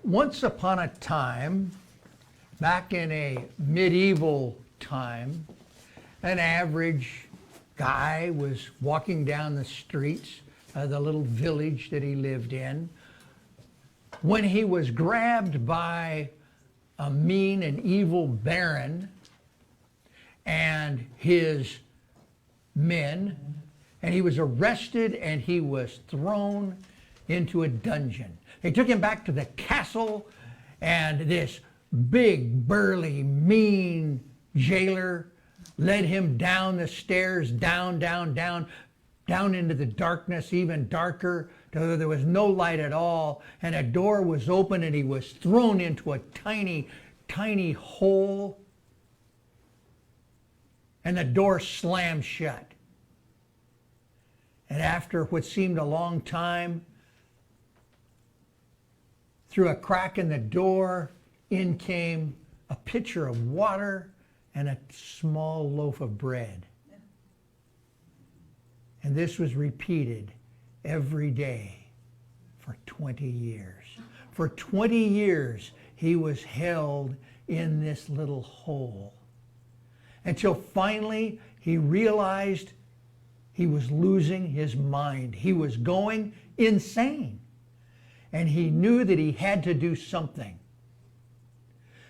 Once upon a time, back in a medieval time, an average guy was walking down the streets of the little village that he lived in when he was grabbed by a mean and evil baron and his men, and he was arrested and he was thrown into a dungeon. They took him back to the castle, and this big, burly, mean jailer led him down the stairs, down into the darkness, even darker, till there was no light at all, and a door was open and he was thrown into a tiny, tiny hole, and the door slammed shut. And after what seemed a long time, through a crack in the door, in came a pitcher of water and a small loaf of bread. And this was repeated every day for 20 years. For 20 years, he was held in this little hole, until finally he realized he was losing his mind. He was going insane. And he knew that he had to do something.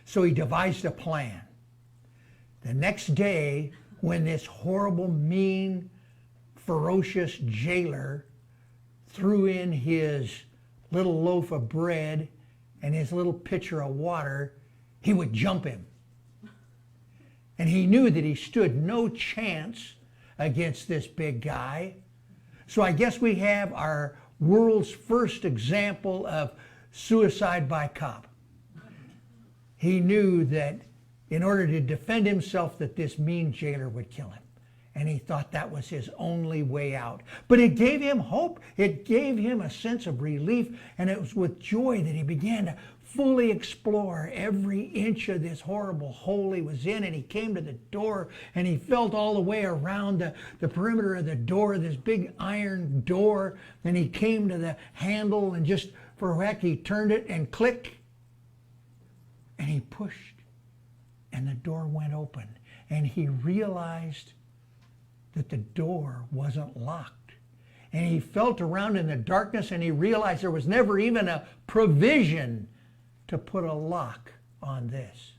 So he devised a plan. The next day, when this horrible, mean, ferocious jailer threw in his little loaf of bread and his little pitcher of water, he would jump him. And he knew that he stood no chance against this big guy. So I guess we have our world's first example of suicide by cop. He knew that in order to defend himself, that this mean jailer would kill him. And he thought that was his only way out. But it gave him hope. It gave him a sense of relief. And it was with joy that he began to fully explore every inch of this horrible hole he was in. And he came to the door, and he felt all the way around the perimeter of the door, this big iron door. And he came to the handle, and just for a heck, he turned it and click. And he pushed, and the door went open. And he realized that the door wasn't locked. And he felt around in the darkness, and he realized there was never even a provision to put a lock on this.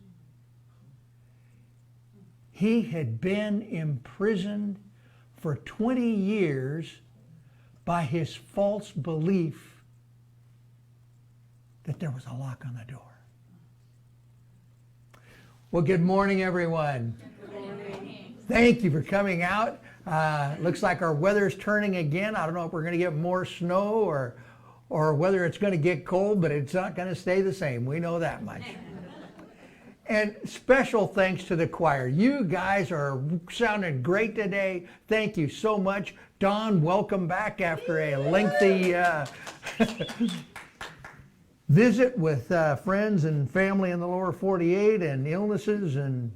He had been imprisoned for 20 years by his false belief that there was a lock on the door. Well, good morning, everyone. Good morning. Thank you for coming out. Looks like our weather's turning again. I don't know if we're going to get more snow or whether it's going to get cold, but it's not going to stay the same. We know that much. And special thanks to the choir. You guys are sounding great today. Thank you so much. Don, welcome back after a lengthy visit with friends and family in the lower 48 and illnesses, and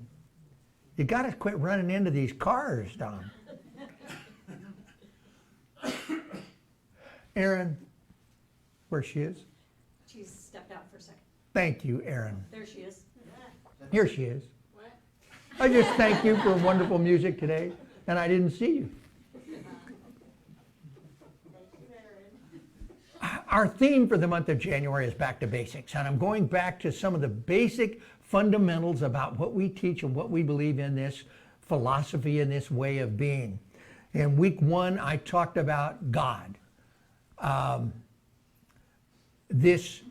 you got to quit running into these cars, Don. Erin, where she is? She's stepped out for a second. Thank you, Erin. There she is. Here she is. What? I just thank you for wonderful music today, and I didn't see you. Our theme for the month of January is back to basics, and I'm going back to some of the basic fundamentals about what we teach and what we believe in this philosophy and this way of being. In week 1, I talked about God. This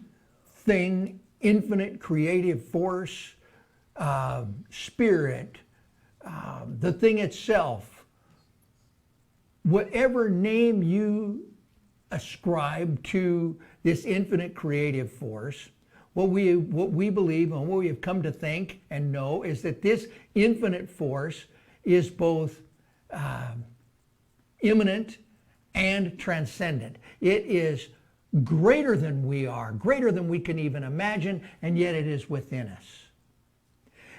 thing, infinite creative force, spirit, the thing itself, whatever name you ascribe to this infinite creative force, what we believe and what we have come to think and know is that this infinite force is both immanent and transcendent. It is greater than we are, greater than we can even imagine, and yet it is within us.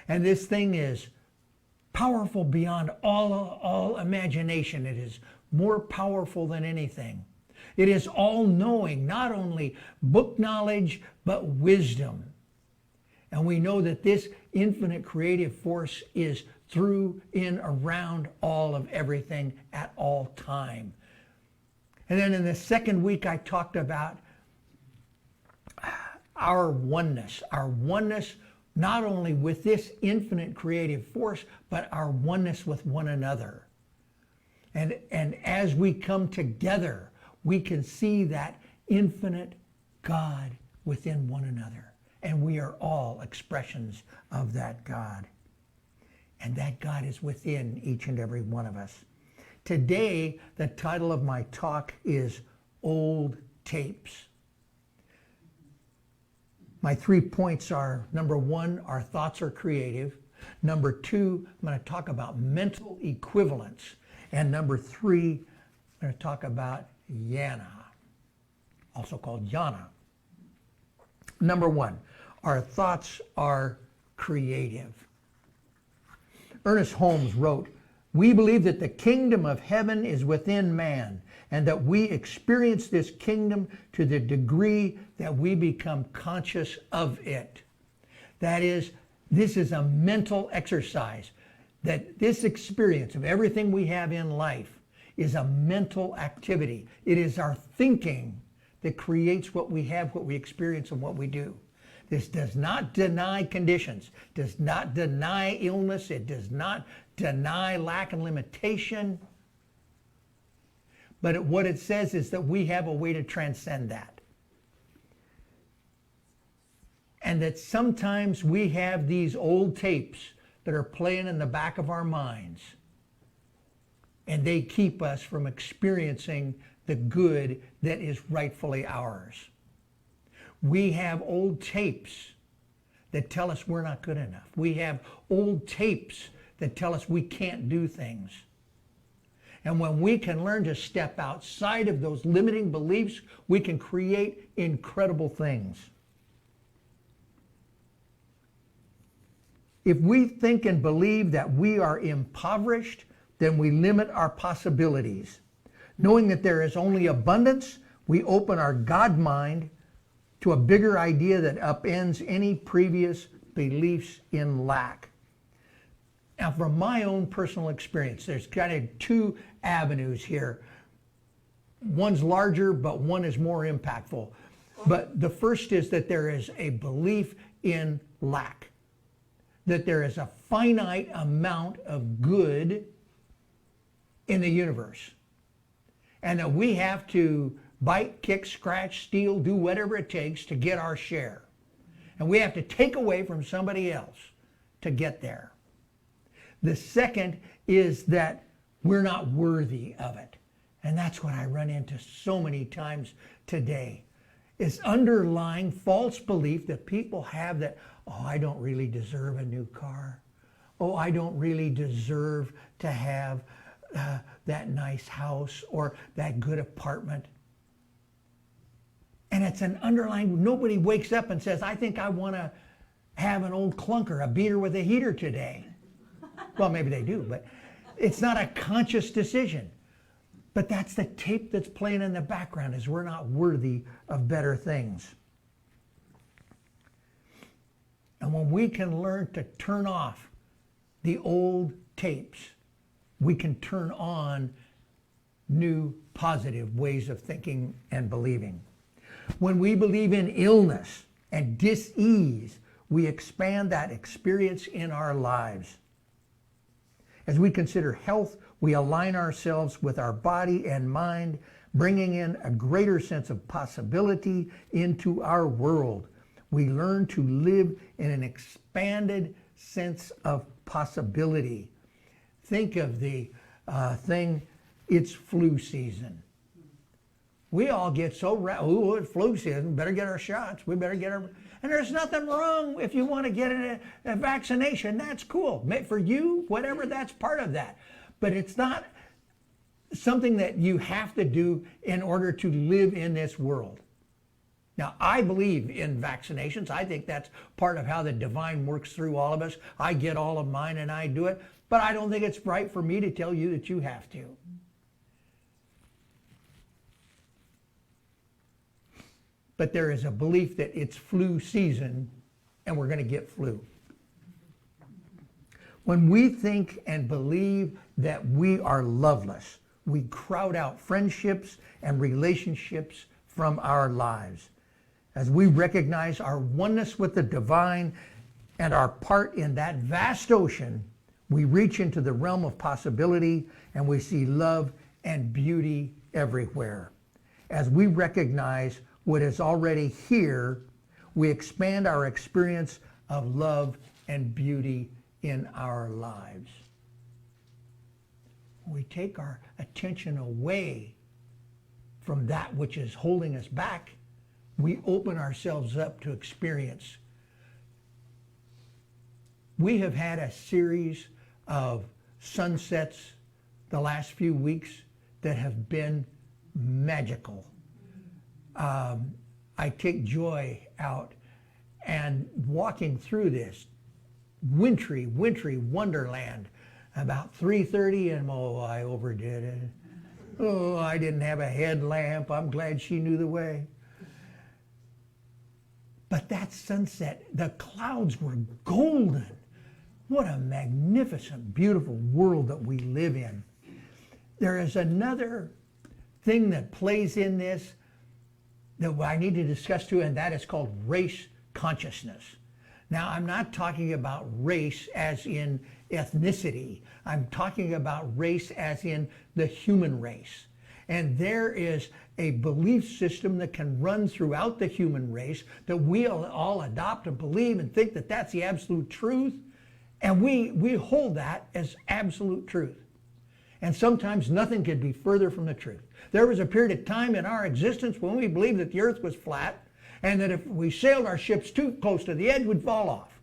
And this thing is powerful beyond all imagination. It is more powerful than anything. It is all-knowing, not only book knowledge, but wisdom. And we know that this infinite creative force is through, in, around all of everything at all time. And then in the second week, I talked about our oneness not only with this infinite creative force, but our oneness with one another. And as we come together, we can see that infinite God within one another. And we are all expressions of that God. And that God is within each and every one of us. Today, the title of my talk is Old Tapes. My 3 points are, number 1, our thoughts are creative. Number 2, I'm going to talk about mental equivalence. And number 3, I'm going to talk about Yana, also called Yana. Number 1, our thoughts are creative. Ernest Holmes wrote, "We believe that the kingdom of heaven is within man, and that we experience this kingdom to the degree that we become conscious of it." That is, this is a mental exercise. That this experience of everything we have in life is a mental activity. It is our thinking that creates what we have, what we experience, and what we do. This does not deny conditions, does not deny illness, it does not deny lack and limitation. But what it says is that we have a way to transcend that. And that sometimes we have these old tapes that are playing in the back of our minds. And they keep us from experiencing the good that is rightfully ours. We have old tapes that tell us we're not good enough. We have old tapes that tell us we can't do things. And when we can learn to step outside of those limiting beliefs, we can create incredible things. If we think and believe that we are impoverished, then we limit our possibilities. Knowing that there is only abundance, we open our God mind to a bigger idea that upends any previous beliefs in lack. Now, from my own personal experience, there's kind of 2 avenues here. One's larger, but one is more impactful. But the first is that there is a belief in lack, that there is a finite amount of good in the universe, and that we have to bite, kick, scratch, steal, do whatever it takes to get our share. And we have to take away from somebody else to get there. The second is that we're not worthy of it. And that's what I run into so many times today. It's underlying false belief that people have that, oh, I don't really deserve a new car. Oh, I don't really deserve to have that nice house or that good apartment. And it's an underlying, nobody wakes up and says, I think I want to have an old clunker, a beater with a heater today. Well, maybe they do, but it's not a conscious decision. But that's the tape that's playing in the background, is we're not worthy of better things. And when we can learn to turn off the old tapes, we can turn on new positive ways of thinking and believing. When we believe in illness and dis-ease, we expand that experience in our lives. As we consider health, we align ourselves with our body and mind, bringing in a greater sense of possibility into our world. We learn to live in an expanded sense of possibility. Think of the thing, it's flu season. We all get so, oh, it's flu season, better get our shots, we better get our, and there's nothing wrong if you want to get a vaccination, that's cool. For you, whatever, that's part of that. But it's not something that you have to do in order to live in this world. Now, I believe in vaccinations. I think that's part of how the divine works through all of us. I get all of mine and I do it, but I don't think it's right for me to tell you that you have to. but there is a belief that it's flu season and we're going to get flu. When we think and believe that we are loveless, we crowd out friendships and relationships from our lives. As we recognize our oneness with the divine and our part in that vast ocean, we reach into the realm of possibility and we see love and beauty everywhere. As we recognize what is already here, we expand our experience of love and beauty in our lives. We take our attention away from that which is holding us back. We open ourselves up to experience. We have had a series of sunsets the last few weeks that have been magical. I take joy out and walking through this wintry wonderland about 3:30, and I overdid it. Oh, I didn't have a headlamp. I'm glad she knew the way. But that sunset, the clouds were golden. What a magnificent, beautiful world that we live in. There is another thing that plays in this that I need to discuss too, and that is called race consciousness. Now, I'm not talking about race as in ethnicity. I'm talking about race as in the human race. And there is a belief system that can run throughout the human race that we all adopt and believe and think that that's the absolute truth. And we hold that as absolute truth. And sometimes nothing could be further from the truth. There was a period of time in our existence when we believed that the earth was flat and that if we sailed our ships too close to the edge, we'd fall off.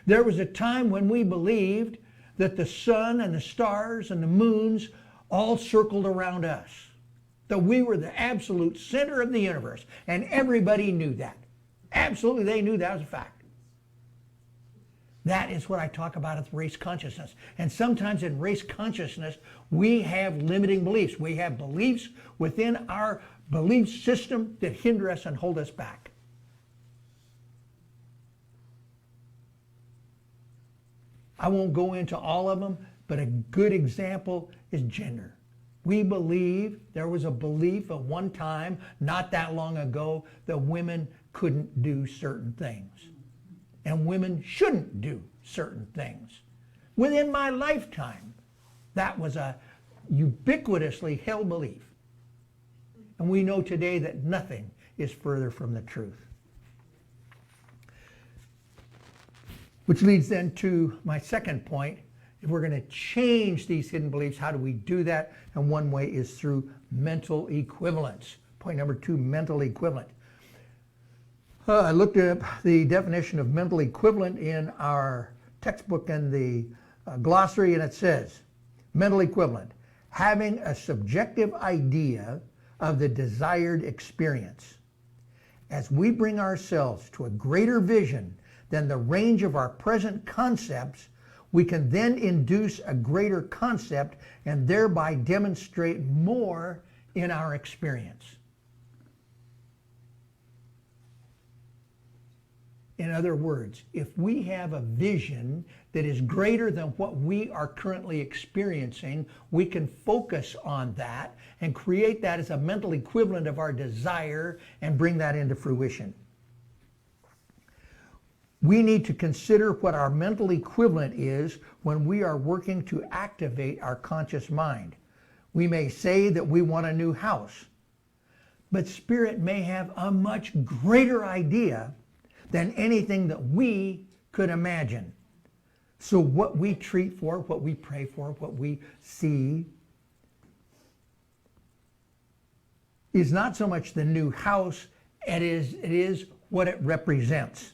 There was a time when we believed that the sun and the stars and the moons all circled around us, that we were the absolute center of the universe, and everybody knew that. Absolutely, they knew that was a fact. That is what I talk about as race consciousness. And sometimes in race consciousness, we have limiting beliefs. We have beliefs within our belief system that hinder us and hold us back. I won't go into all of them, but a good example is gender. We believe, there was a belief at one time, not that long ago, that women couldn't do certain things. And women shouldn't do certain things. Within my lifetime, that was a ubiquitously held belief. And we know today that nothing is further from the truth. Which leads then to my second point. If we're going to change these hidden beliefs, how do we do that? And one way is through mental equivalence. Point number 2, mental equivalent. I looked up the definition of mental equivalent in our textbook and the glossary, and it says, mental equivalent, having a subjective idea of the desired experience. As we bring ourselves to a greater vision than the range of our present concepts, we can then induce a greater concept and thereby demonstrate more in our experience. In other words, if we have a vision that is greater than what we are currently experiencing, we can focus on that and create that as a mental equivalent of our desire and bring that into fruition. We need to consider what our mental equivalent is when we are working to activate our conscious mind. We may say that we want a new house, but Spirit may have a much greater idea than anything that we could imagine. So what we treat for, what we pray for, what we see is not so much the new house, it is what it represents.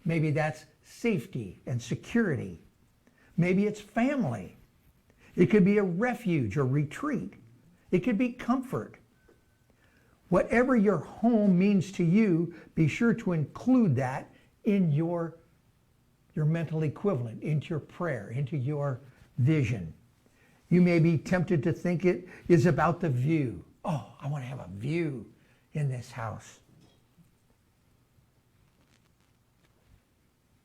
Maybe that's safety and security. Maybe it's family. It could be a refuge or retreat. It could be comfort. Whatever your home means to you, be sure to include that in your mental equivalent, into your prayer, into your vision. You may be tempted to think it is about the view. Oh, I want to have a view in this house.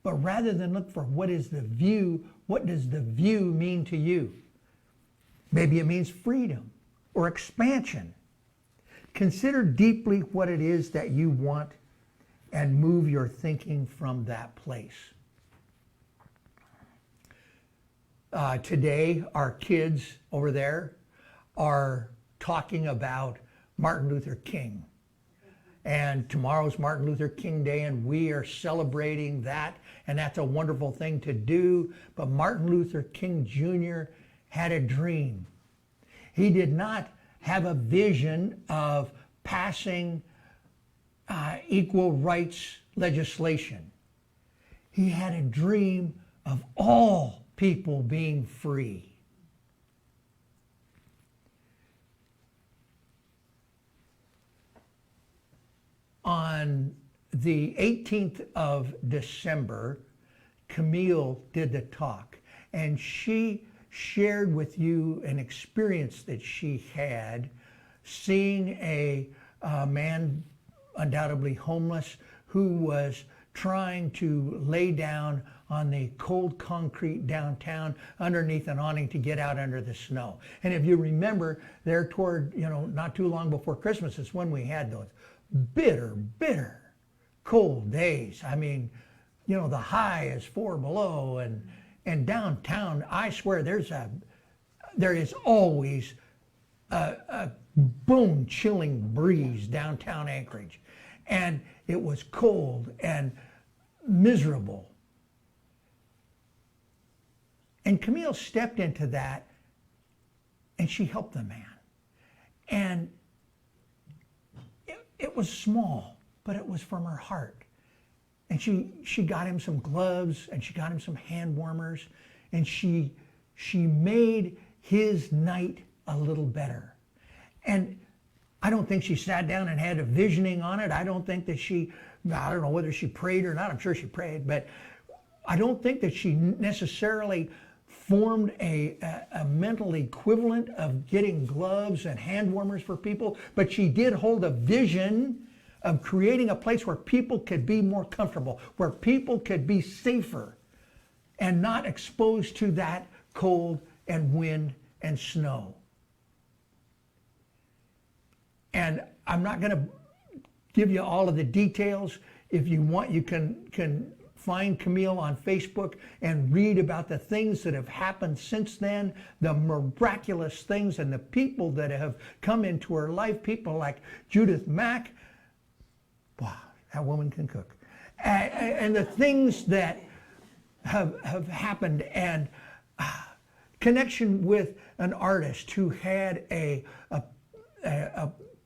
But rather than look for what is the view, what does the view mean to you? Maybe it means freedom or expansion. Consider deeply what it is that you want and move your thinking from that place. Today, our kids over there are talking about Martin Luther King. And tomorrow's Martin Luther King Day, and we are celebrating that, and that's a wonderful thing to do. But Martin Luther King Jr. had a dream. He did not have a vision of passing equal rights legislation. He had a dream of all people being free. On the 18th of December, Camille did the talk, and she shared with you an experience that she had seeing a man, undoubtedly homeless, who was trying to lay down on the cold concrete downtown underneath an awning to get out under the snow. And if you remember, there toward, not too long before Christmas is when we had those bitter cold days. I mean, the high is 4 below, and downtown, I swear there is always a bone-chilling breeze downtown Anchorage. And it was cold and miserable. And Camille stepped into that, and she helped the man. And it was small, but it was from her heart. And she got him some gloves, and she got him some hand warmers, and she made his night a little better. And I don't think she sat down and had a visioning on it. I don't think that I don't know whether she prayed or not. I'm sure she prayed, but I don't think that she necessarily formed a mental equivalent of getting gloves and hand warmers for people, but she did hold a vision of creating a place where people could be more comfortable, where people could be safer and not exposed to that cold and wind and snow. And I'm not going to give you all of the details. If you want, you can find Camille on Facebook and read about the things that have happened since then, the miraculous things and the people that have come into her life, people like Judith Mack. Wow, that woman can cook. And the things that have happened, and connection with an artist who had a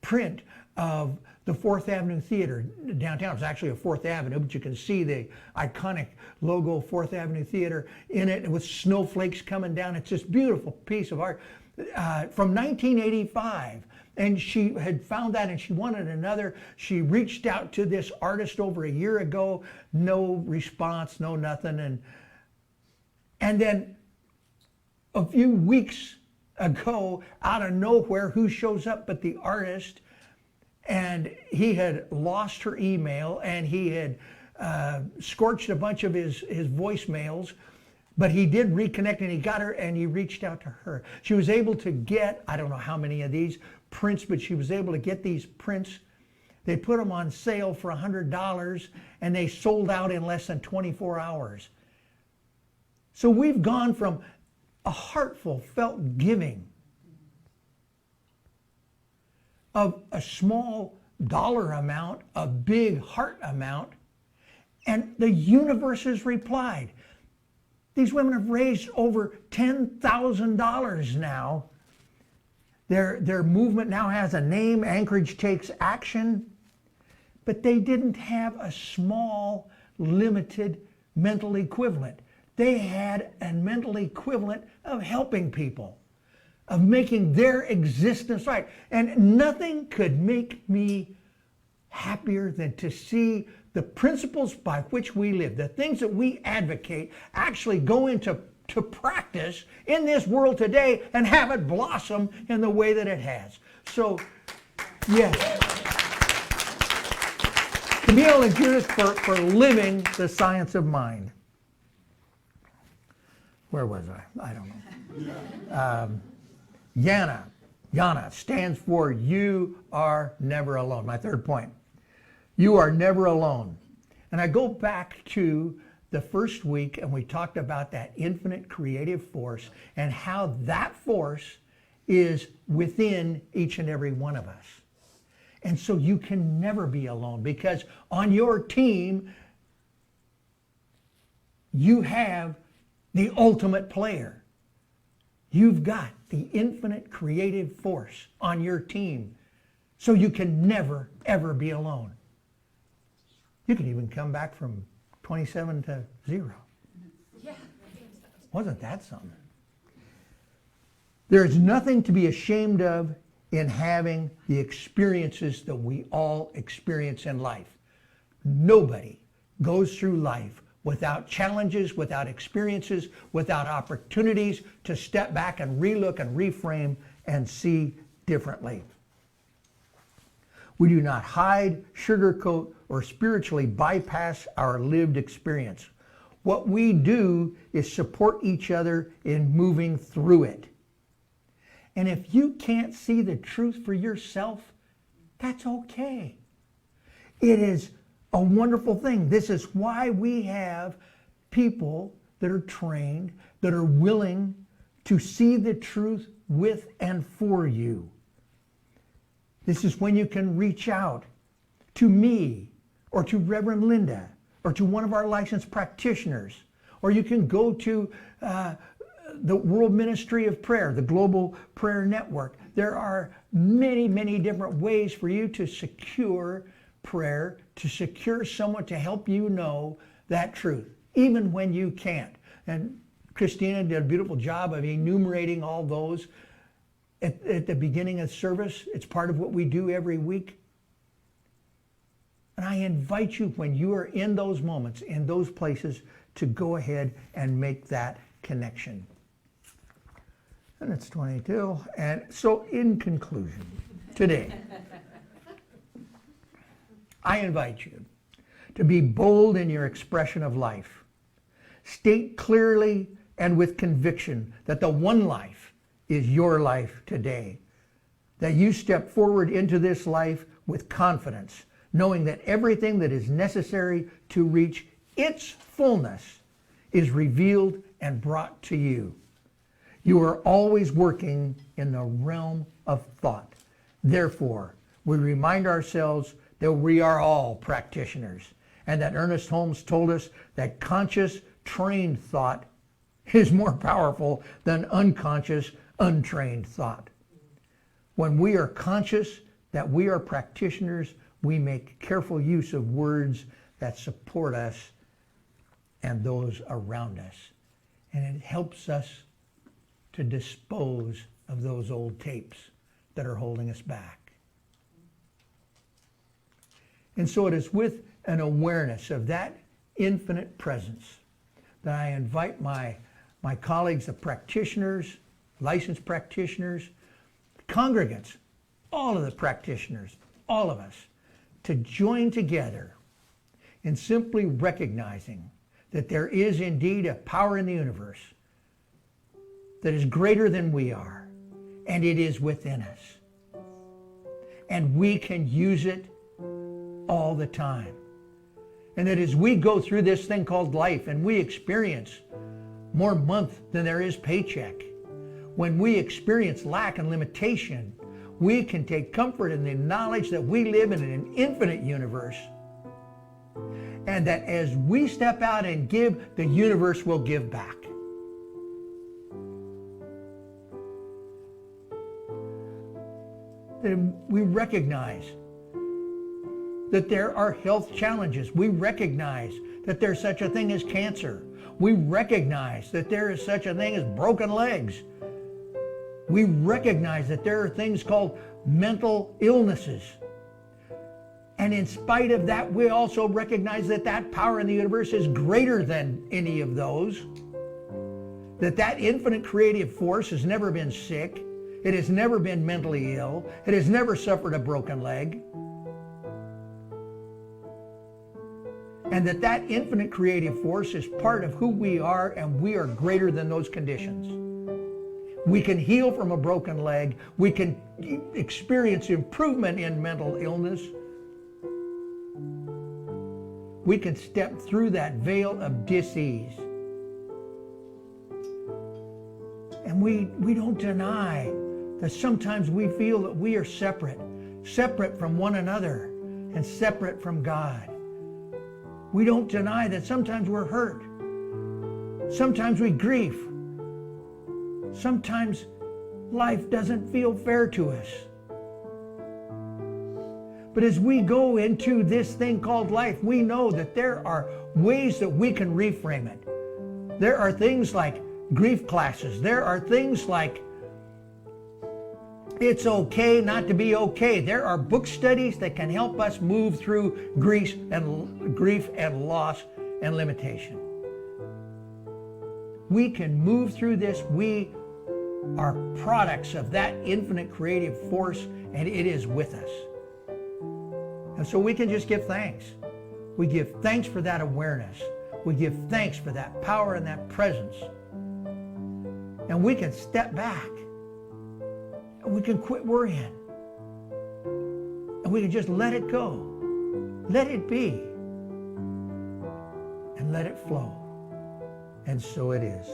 print of the 4th Avenue Theater downtown. It's actually a 4th Avenue, but you can see the iconic logo 4th Avenue Theater in it with snowflakes coming down. It's this beautiful piece of art from 1985. And she had found that, and she wanted another. She reached out to this artist over a year ago. No response, no nothing. And then a few weeks ago, out of nowhere, who shows up but the artist? And he had lost her email, and he had scorched a bunch of his voicemails, but he did reconnect, and he got her, and he reached out to her. She was able to get, I don't know how many of these prints, but she was able to get these prints. They put them on sale for $100, and they sold out in less than 24 hours. So we've gone from a heartful, felt giving of a small dollar amount, a big heart amount, and the universe has replied. These women have raised over $10,000 now. Their movement now has a name, Anchorage Takes Action, but they didn't have a small, limited mental equivalent. They had a mental equivalent of helping people, of making their existence right. And nothing could make me happier than to see the principles by which we live, the things that we advocate, actually go into practice in this world today and have it blossom in the way that it has. So, yes. Camille and Judith for living the science of mind. Where was I? I don't know. Yana stands for you are never alone. My third point. You are never alone. And I go back to the first week and we talked about that infinite creative force and how that force is within each and every one of us. And so you can never be alone because on your team, you have the ultimate player. You've got the infinite creative force on your team. So you can never, ever be alone. You can even come back from 27 to 0. Yeah. Wasn't that something? There is nothing to be ashamed of in having the experiences that we all experience in life. Nobody goes through life without challenges, without experiences, without opportunities to step back and relook and reframe and see differently. We do not hide, sugarcoat, or spiritually bypass our lived experience. What we do is support each other in moving through it. And if you can't see the truth for yourself, that's okay. It is a wonderful thing. This is why we have people that are trained, that are willing to see the truth with and for you. This is when you can reach out to me or to Reverend Linda or to one of our licensed practitioners, or you can go to the World Ministry of Prayer, the Global Prayer Network. There are many, many different ways for you to secure prayer, to secure someone to help you know that truth, even when you can't. And Christina did a beautiful job of enumerating all those at the beginning of service. It's part of what we do every week. And I invite you, when you are in those moments, in those places, to go ahead and make that connection. And it's 22. And so in conclusion, today, I invite you to be bold in your expression of life. State clearly and with conviction that the one life is your life today. That you step forward into this life with confidence, knowing that everything that is necessary to reach its fullness is revealed and brought to you. You are always working in the realm of thought. Therefore, we remind ourselves that we are all practitioners, and that Ernest Holmes told us that conscious, trained thought is more powerful than unconscious, untrained thought. When we are conscious that we are practitioners, we make careful use of words that support us and those around us. And it helps us to dispose of those old tapes that are holding us back. And so it is with an awareness of that infinite presence that I invite my colleagues, the practitioners, licensed practitioners, congregants, all of the practitioners, all of us, to join together in simply recognizing that there is indeed a power in the universe that is greater than we are, and it is within us. And we can use it all the time. And that as we go through this thing called life and we experience more month than there is paycheck, when we experience lack and limitation, we can take comfort in the knowledge that we live in an infinite universe, and that as we step out and give, the universe will give back. That we recognize that there are health challenges. We recognize that there's such a thing as cancer. We recognize that there is such a thing as broken legs. We recognize that there are things called mental illnesses. And in spite of that, we also recognize that that power in the universe is greater than any of those. That infinite creative force has never been sick. It has never been mentally ill. It has never suffered a broken leg. and that infinite creative force is part of who we are, and we are greater than those conditions. We can heal from a broken leg. We can experience improvement in mental illness. We can step through that veil of dis-ease. And we don't deny that sometimes we feel that we are separate from one another and separate from God. We don't deny that sometimes we're hurt. Sometimes we grieve. Sometimes life doesn't feel fair to us. But as we go into this thing called life, we know that there are ways that we can reframe it. There are things like grief classes. There are things like it's okay not to be okay. There are book studies that can help us move through grief and loss and limitation. We can move through this. We are products of that infinite creative force, and it is with us. And so we can just give thanks. We give thanks for that awareness. We give thanks for that power and that presence. And we can step back. And we can quit worrying. And we can just let it go. Let it be. And let it flow. And so it is.